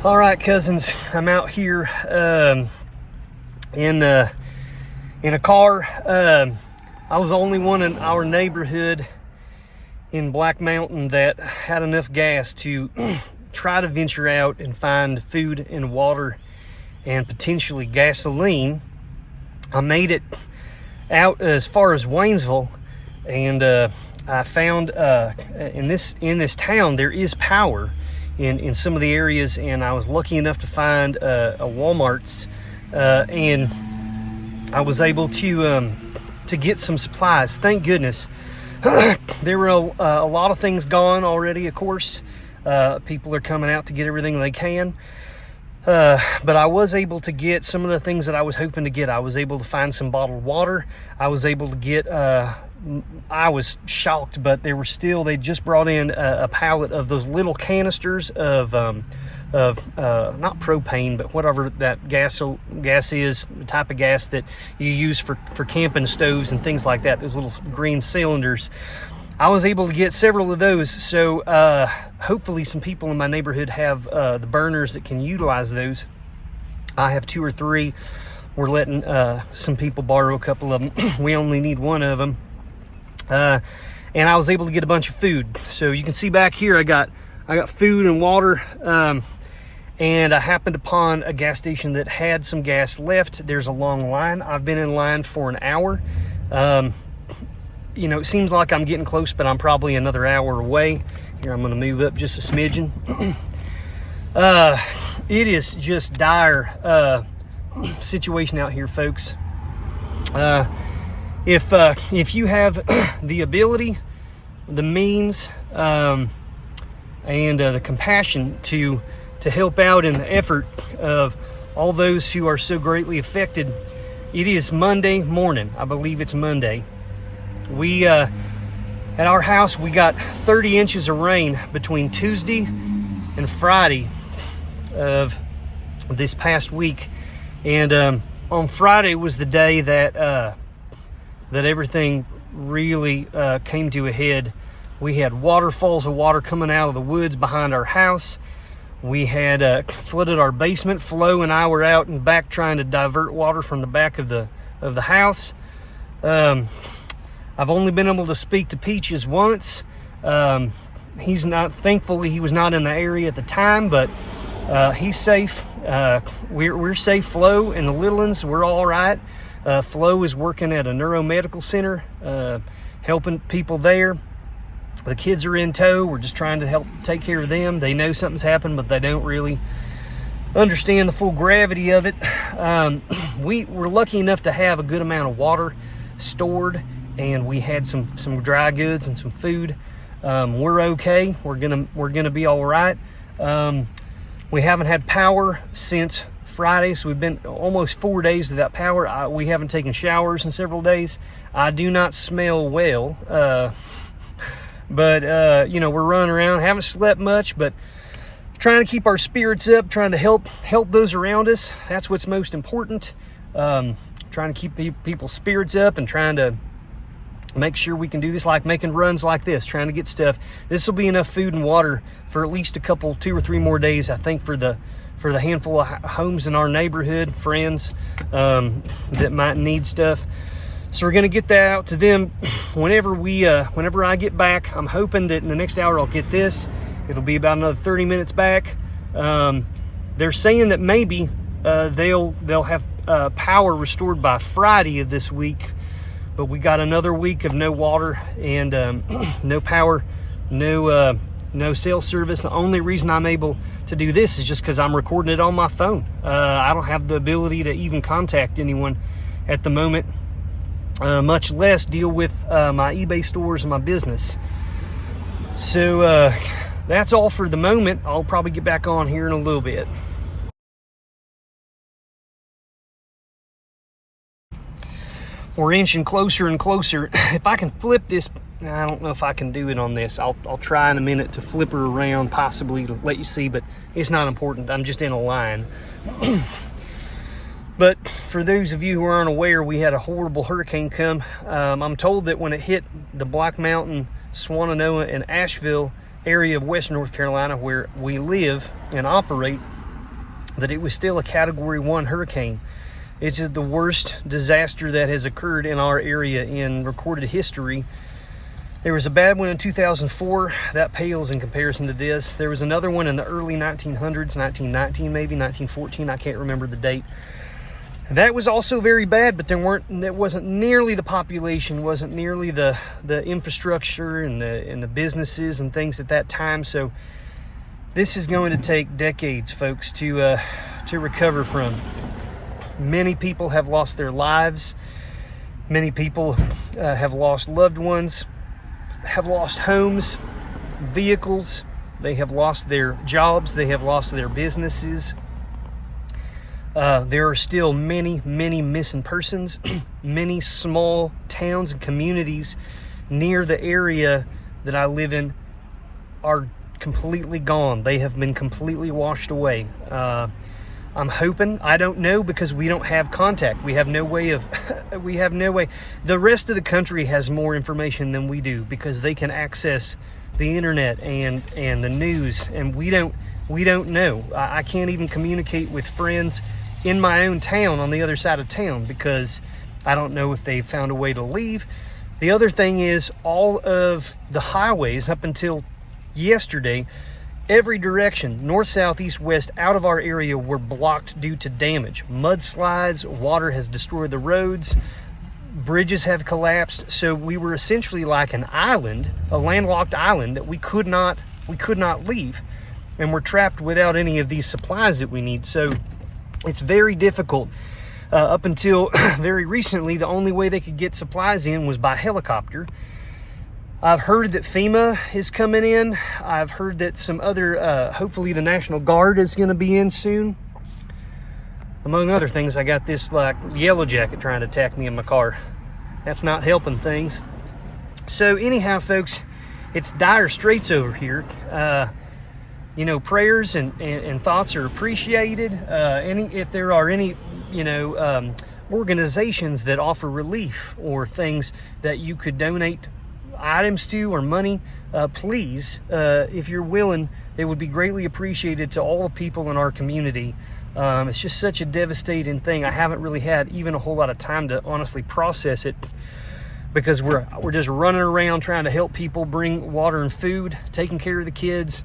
All right, cousins, I'm out here in a car. I was the only one in our neighborhood in Black Mountain that had enough gas to try to venture out and find food and water and potentially gasoline. I made it out as far as Waynesville, and I found in this town there is power in some of the areas, and I was lucky enough to find a Walmart's, and I was able to get some supplies. Thank goodness. There were a lot of things gone already, of course. People are coming out to get everything they can. But I was able to get some of the things that I was hoping to get. I was able to find some bottled water. I was able to get, I was shocked, but they just brought in a pallet of those little canisters of not propane, but whatever that gas is, the type of gas that you use for camping stoves and things like that, those little green cylinders. I was able to get several of those, so hopefully some people in my neighborhood have the burners that can utilize those. I have 2 or 3. We're letting some people borrow a couple of them. We only need one of them. And I was able to get a bunch of food. So you can see back here, I got food and water, and I happened upon a gas station that had some gas left. There's a long line. I've been in line for an hour. You know, it seems like I'm getting close, but I'm probably another hour away. Here, I'm going to move up just a smidgen. It is just dire situation out here, folks. If you have the ability, the means, and the compassion to help out in the effort of all those who are so greatly affected, it is Monday morning. I believe it's Monday. We at our house, we got 30 inches of rain between Tuesday and Friday of this past week, and on Friday was the day that everything really came to a head. We had waterfalls of water coming out of the woods behind our house. We had flooded our basement. Flo and I were out and back trying to divert water from the back of the house. I've only been able to speak to Peaches once. Thankfully he was not in the area at the time, but he's safe. We're safe. Flo and the little ones, we're all right. Flo is working at a neuromedical center, helping people there. The kids are in tow. We're just trying to help take care of them. They know something's happened, but they don't really understand the full gravity of it. We were lucky enough to have a good amount of water stored, and we had some dry goods and some food. We're okay. We're gonna be all right. We haven't had power since Friday, so we've been almost 4 days without power. We haven't taken showers in several days. I do not smell well, but you know, we're running around. Haven't slept much, but trying to keep our spirits up, trying to help those around us. That's what's most important. Trying to keep people's spirits up and trying to make sure we can do this, like making runs like this, trying to get stuff. This will be enough food and water for at least 2 or 3 more days, I think, for the handful of homes in our neighborhood, friends that might need stuff. So we're going to get that out to them whenever I get back. I'm hoping that in the next hour I'll get this. It'll be about another 30 minutes back. They're saying that maybe they'll have power restored by Friday of this week, but we got another week of no water and no power, no cell service. The only reason I'm able to do this is just because I'm recording it on my phone. I don't have the ability to even contact anyone at the moment, much less deal with my eBay stores and my business. So that's all for the moment. I'll probably get back on here in a little bit. We're inching closer and closer. If I can flip this, I don't know if I can do it on this. I'll try in a minute to flip her around, possibly to let you see, but it's not important. I'm just in a line. But for those of you who aren't aware, we had a horrible hurricane come. I'm told that when it hit the Black Mountain, Swannanoa, and Asheville area of Western North Carolina, where we live and operate, that it was still a Category 1 hurricane. It's the worst disaster that has occurred in our area in recorded history. There was a bad one in 2004. That pales in comparison to this. There was another one in the early 1900s, 1919 maybe, 1914. I can't remember the date. That was also very bad, but it wasn't nearly the population, wasn't nearly the infrastructure and the businesses and things at that time. So this is going to take decades, folks, to recover from. Many people have lost their lives. Many people have lost loved ones, have lost homes, vehicles. They have lost their jobs. They have lost their businesses. There are still many, many missing persons. Many small towns and communities near the area that I live in are completely gone. They have been completely washed away. I'm hoping, I don't know, because we don't have contact. We have no way. The rest of the country has more information than we do because they can access the internet and the news, and we don't know. I can't even communicate with friends in my own town on the other side of town because I don't know if they found a way to leave. The other thing is all of the highways up until yesterday, every direction, north, south, east, west, out of our area were blocked due to damage. Mudslides, water has destroyed the roads, bridges have collapsed. So we were essentially like an island, a landlocked island that we could not leave. And we're trapped without any of these supplies that we need. So it's very difficult. Up until very recently, the only way they could get supplies in was by helicopter. I've heard that FEMA is coming in. I've heard that some other, hopefully the National Guard is going to be in soon. Among other things, I got this like yellow jacket trying to attack me in my car. That's not helping things. So anyhow, folks, it's dire straits over here. Prayers and thoughts are appreciated. If there are any, organizations that offer relief or things that you could donate items to or money, please, if you're willing, it would be greatly appreciated to all the people in our community. It's just such a devastating thing. I haven't really had even a whole lot of time to honestly process it because we're just running around trying to help people bring water and food, taking care of the kids,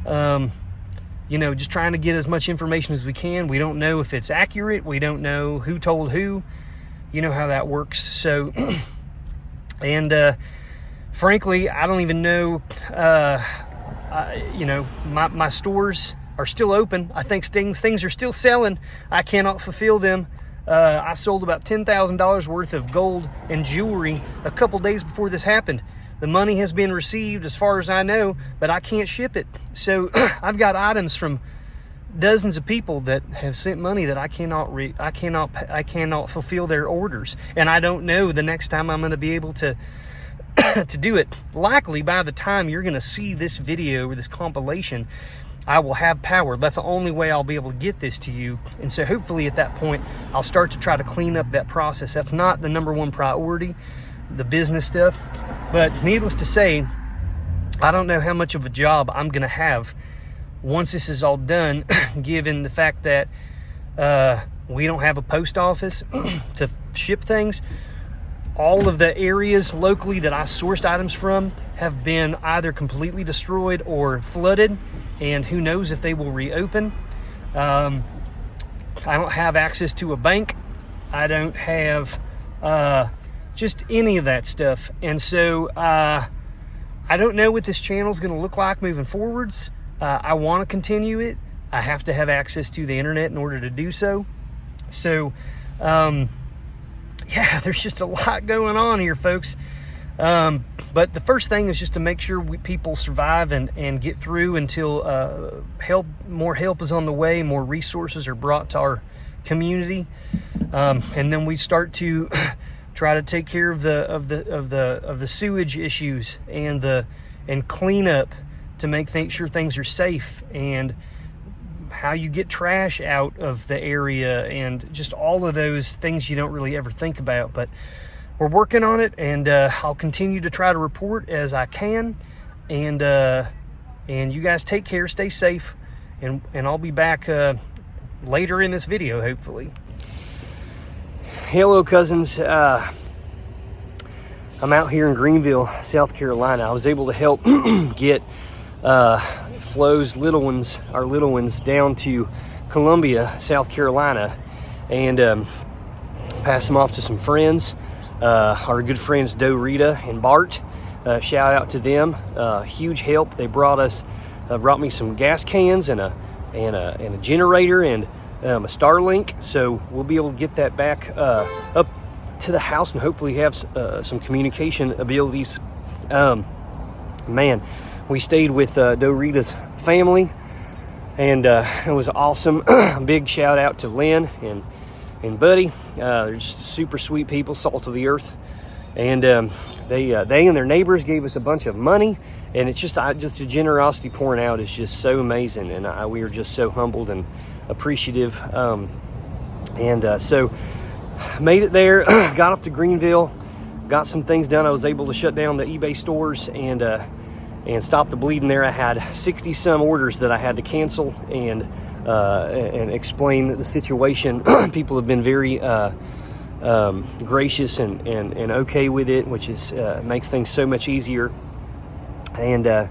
just trying to get as much information as we can. We don't know if it's accurate. We don't know who told who. You know how that works. So, and frankly, I don't even know, my stores are still open. I think things are still selling. I cannot fulfill them. I sold about $10,000 worth of gold and jewelry a couple days before this happened. The money has been received as far as I know, but I can't ship it. So I've got items from dozens of people that have sent money that I cannot fulfill their orders. And I don't know the next time I'm going to be able to do it. Likely by the time you're going to see this video or this compilation, I will have power. That's the only way I'll be able to get this to you. And so hopefully at that point, I'll start to try to clean up that process. That's not the number one priority, the business stuff. But needless to say, I don't know how much of a job I'm going to have once this is all done, given the fact that we don't have a post office to ship things. All of the areas locally that I sourced items from have been either completely destroyed or flooded, and who knows if they will reopen. I don't have access to a bank. I don't have just any of that stuff. And so I don't know what this channel is going to look like moving forwards. I want to continue it. I have to have access to the internet in order to do so. So, yeah, there's just a lot going on here, folks. But the first thing is just to make sure people survive and get through until more help is on the way, more resources are brought to our community, and then we start to try to take care of the sewage issues and clean up to make sure things are safe, and how you get trash out of the area, and just all of those things you don't really ever think about. But we're working on it, and I'll continue to try to report as I can. And you guys take care, stay safe, and I'll be back later in this video, hopefully. Hello, cousins. I'm out here in Greenville, South Carolina. I was able to help get Flo's little ones, our little ones, down to Columbia, South Carolina, and pass them off to some friends. Our good friends Dorita and Bart. Shout out to them. Huge help. They brought me some gas cans and a generator and a Starlink. So we'll be able to get that back up to the house and hopefully have some communication abilities. Man, we stayed with Dorita's family, and it was awesome. Big shout out to Lynn and Buddy. They're just super sweet people, salt of the earth. And they and their neighbors gave us a bunch of money, and it's just the generosity pouring out is just so amazing, and we are just so humbled and appreciative. So made it there, got up to Greenville, got some things done. I was able to shut down the eBay stores and stop the bleeding there. I had 60 some orders that I had to cancel and explain the situation. People have been very gracious and okay with it, which is makes things so much easier. And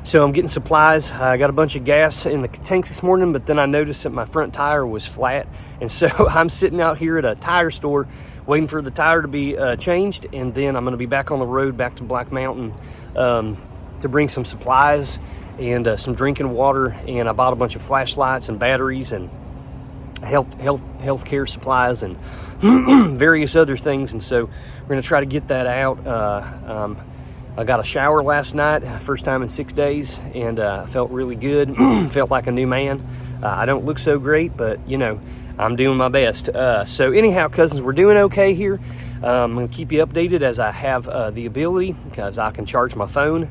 so I'm getting supplies. I got a bunch of gas in the tanks this morning, but then I noticed that my front tire was flat, and so I'm sitting out here at a tire store waiting for the tire to be changed, and then I'm going to be back on the road back to Black Mountain to bring some supplies and some drinking water. And I bought a bunch of flashlights and batteries and healthcare supplies and various other things, and so we're going to try to get that out. I got a shower last night, first time in 6 days, and felt really good. Felt like a new man. I don't look so great, but you know, I'm doing my best. So anyhow, cousins, we're doing okay here. I'm going to keep you updated as I have the ability, because I can charge my phone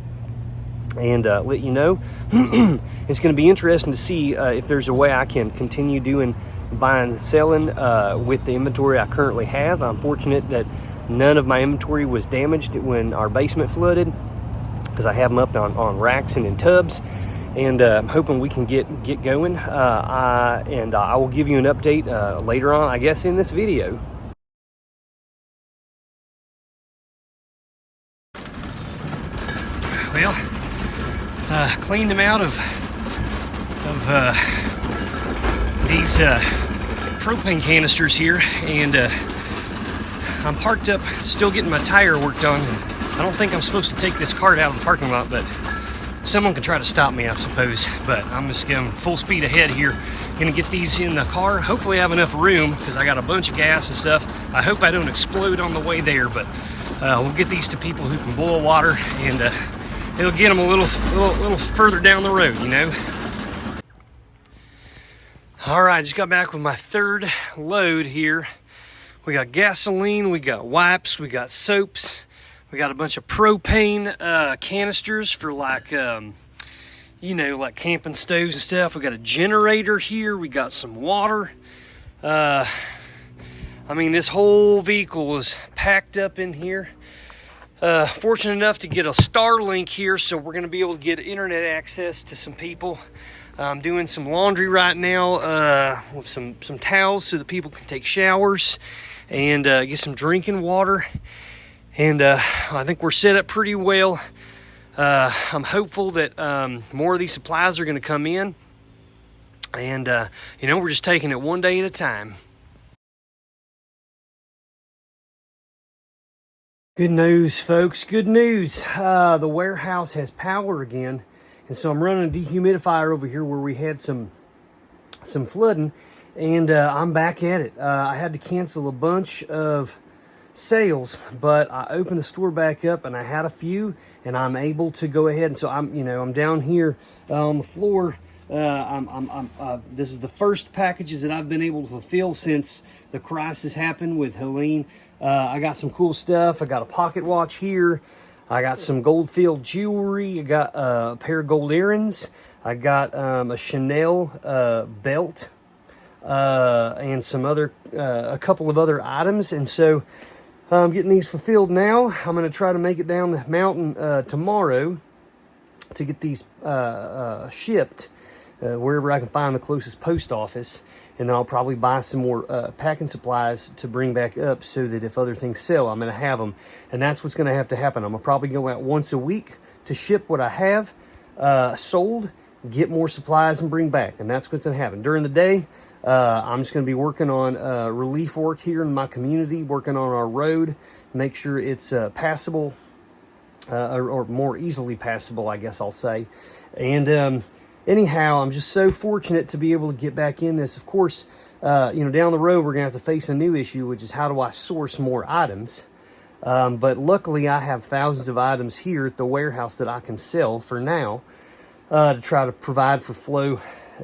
and let you know. It's going to be interesting to see if there's a way I can continue doing buying and selling with the inventory I currently have. I'm fortunate that none of my inventory was damaged when our basement flooded, because I have them up on racks and in tubs, and I'm hoping we can get going. I will give you an update later on, I guess, in this video. Well, cleaned them out of these propane canisters here, and I'm parked up, still getting my tire worked on. I don't think I'm supposed to take this cart out of the parking lot, but someone can try to stop me, I suppose. But I'm just going full speed ahead here. Gonna get these in the car. Hopefully I have enough room, because I got a bunch of gas and stuff. I hope I don't explode on the way there, but we'll get these to people who can boil water, and it'll get them a little further down the road, you know. All right, just got back with my third load here. We got gasoline, we got wipes, we got soaps, we got a bunch of propane canisters for like, you know, like camping stoves and stuff. We got a generator here, we got some water. I mean, this whole vehicle is packed up in here. Fortunate enough to get a Starlink here, so we're gonna be able to get internet access to some people. I'm doing some laundry right now with some towels so that people can take showers, and get some drinking water. And I think we're set up pretty well. I'm hopeful that more of these supplies are going to come in, and you know, we're just taking it one day at a time. Good news, folks, good news. The warehouse has power again, and so I'm running a dehumidifier over here where we had some flooding, and I'm back at it. I had to cancel a bunch of sales, but I opened the store back up and I had a few, and I'm able to go ahead. And so I'm down here on the floor. This is the first packages that I've been able to fulfill since the crisis happened with Helene. I got some cool stuff. I got a pocket watch here. I got some gold-filled jewelry. I got a pair of gold earrings. I got a Chanel belt and a couple of other items. And so I'm getting these fulfilled now. I'm going to try to make it down the mountain tomorrow to get these shipped. wherever I can find the closest post office, and then I'll probably buy some more packing supplies to bring back up so that if other things sell, I'm going to have them. And that's what's going to happen. I'm going to probably go out once a week to ship what I have sold, get more supplies, and bring back. And that's what's going to happen. During the day, I'm just going to be working on relief work here in my community, working on our road, make sure it's passable, or more easily passable, I guess I'll say. And anyhow, I'm just so fortunate to be able to get back in this. Of course, down the road, we're going to have to face a new issue, which is how do I source more items? But luckily, I have thousands of items here at the warehouse that I can sell for now to try to provide for flow,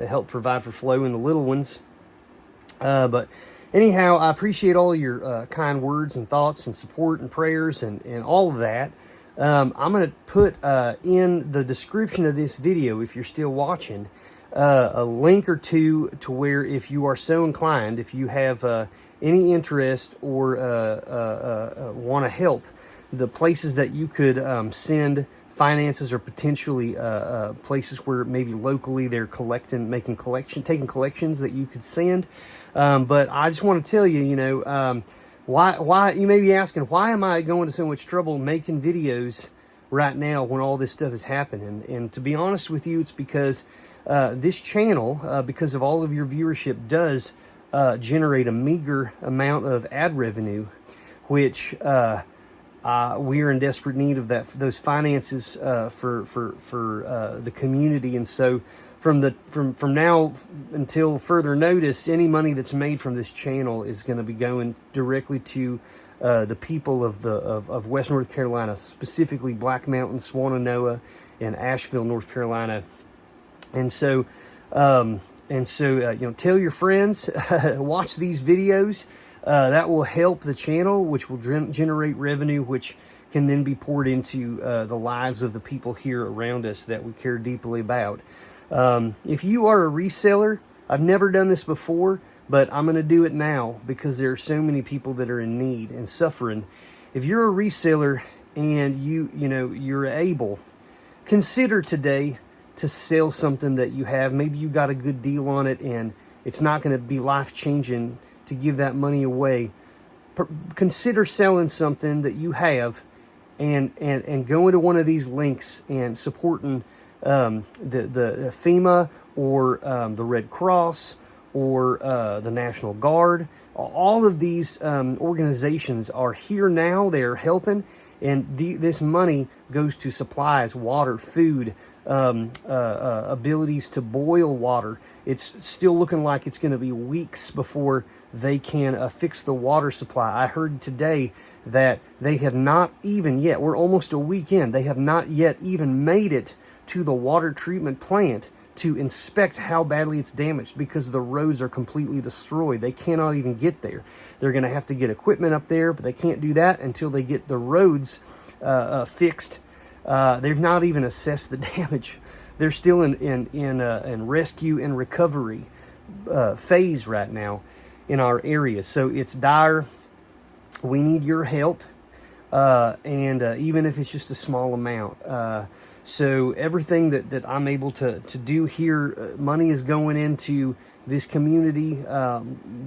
help provide for flow in the little ones. But anyhow, I appreciate all your kind words and thoughts and support and prayers and all of that. I'm going to put in the description of this video, if you're still watching, a link or two to where, if you are so inclined, if you have any interest or want to help, the places that you could send finances, or potentially places where maybe locally they're taking collections that you could send. But I just want to tell you, why you may be asking, why am I going to so much trouble making videos right now when all this stuff is happening? And to be honest with you, it's because this channel, because of all of your viewership, does generate a meager amount of ad revenue, which we are in desperate need of those finances for the community. And so from now until further notice, any money that's made from this channel is going to be going directly to the people of West North Carolina, specifically Black Mountain, Swannanoa, and Asheville, North Carolina. And so tell your friends, watch these videos. That will help the channel, which will generate revenue, which can then be poured into the lives of the people here around us that we care deeply about. If you are a reseller, I've never done this before, but I'm going to do it now because there are so many people that are in need and suffering. If you're a reseller and you're able, consider today to sell something that you have. Maybe you got a good deal on it and it's not going to be life-changing to give that money away. Consider selling something that you have and going to one of these links and supporting the FEMA or the Red Cross or the National Guard. All of these organizations are here now. They're helping, and this money goes to supplies, water, food, abilities to boil water. It's still looking like it's going to be weeks before they can fix the water supply. I heard today that they have not even yet, we're almost a week in, they have not yet even made it to the water treatment plant to inspect how badly it's damaged because the roads are completely destroyed. They cannot even get there. They're going to have to get equipment up there, but they can't do that until they get the roads fixed. They've not even assessed the damage. They're still in rescue and recovery phase right now in our area. So it's dire. We need your help, and even if it's just a small amount. So everything that I'm able to do here, money is going into this community.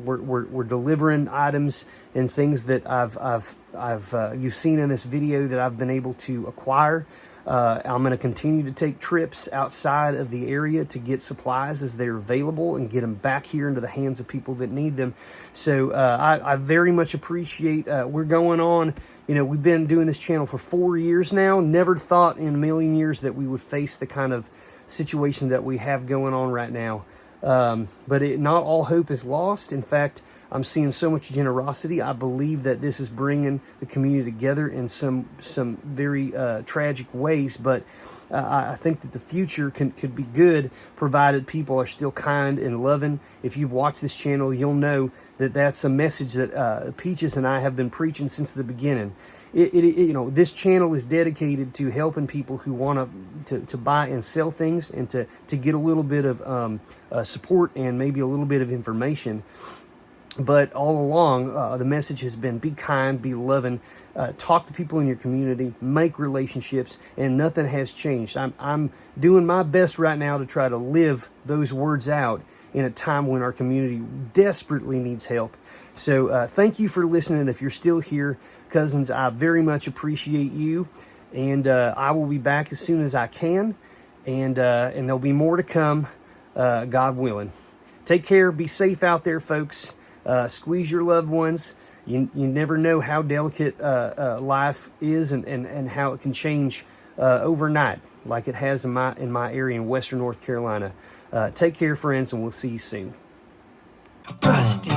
We're delivering items and things that you've seen in this video that I've been able to acquire. I'm going to continue to take trips outside of the area to get supplies as they're available and get them back here into the hands of people that need them. So I very much appreciate, we're going on, we've been doing this channel for 4 years now. Never thought in a million years that we would face the kind of situation that we have going on right now. But not all hope is lost. In fact, I'm seeing so much generosity. I believe that this is bringing the community together in some very tragic ways, but I think that the future could be good, provided people are still kind and loving. If you've watched this channel, you'll know that that's a message that Peaches and I have been preaching since the beginning. This channel is dedicated to helping people who want to buy and sell things, and to get a little bit of support and maybe a little bit of information. But all along, the message has been be kind, be loving, talk to people in your community, make relationships, and nothing has changed. I'm doing my best right now to try to live those words out in a time when our community desperately needs help. So thank you for listening. If you're still here, cousins, I very much appreciate you. And I will be back as soon as I can. And there'll be more to come, God willing. Take care. Be safe out there, folks. Squeeze your loved ones. You never know how delicate life is and how it can change overnight, like it has in my area in Western North Carolina. Take care, friends, and we'll see you soon. Rusty.